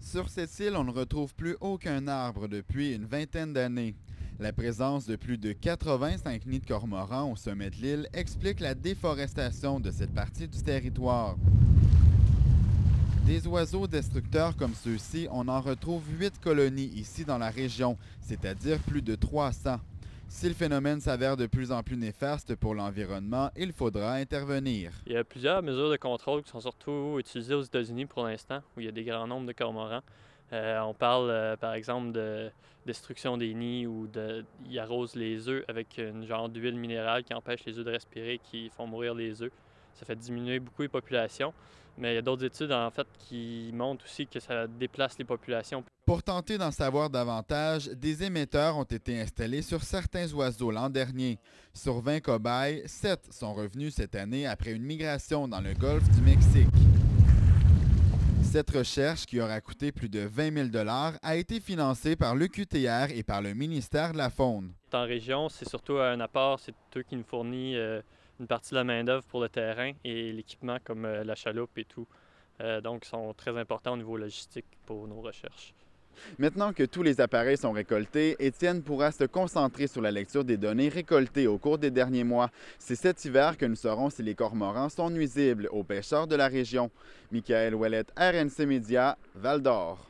Sur cette île, on ne retrouve plus aucun arbre depuis une vingtaine d'années. La présence de plus de 85 nids de cormorans au sommet de l'île explique la déforestation de cette partie du territoire. Des oiseaux destructeurs comme ceux-ci, on en retrouve 8 colonies ici dans la région, c'est-à-dire plus de 300. Si le phénomène s'avère de plus en plus néfaste pour l'environnement, il faudra intervenir. Il y a plusieurs mesures de contrôle qui sont surtout utilisées aux États-Unis pour l'instant, où il y a des grands nombres de cormorans. On parle par exemple de destruction des nids ou ils arrosent les œufs avec une genre d'huile minérale qui empêche les œufs de respirer, qui font mourir les œufs. Ça fait diminuer beaucoup les populations, mais il y a d'autres études en fait qui montrent aussi que ça déplace les populations. Pour tenter d'en savoir davantage, des émetteurs ont été installés sur certains oiseaux l'an dernier. Sur 20 cobayes, 7 sont revenus cette année après une migration dans le golfe du Mexique. Cette recherche, qui aura coûté plus de 20 000 $, a été financée par l'EQTR et par le ministère de la Faune. En région, c'est surtout un apport, c'est eux qui nous fournissent une partie de la main-d'œuvre pour le terrain et l'équipement comme la chaloupe et tout. Donc, ils sont très importants au niveau logistique pour nos recherches. Maintenant que tous les appareils sont récoltés, Étienne pourra se concentrer sur la lecture des données récoltées au cours des derniers mois. C'est cet hiver que nous saurons si les cormorans sont nuisibles aux pêcheurs de la région. Michael Ouellet, RNC Média, Val-d'Or.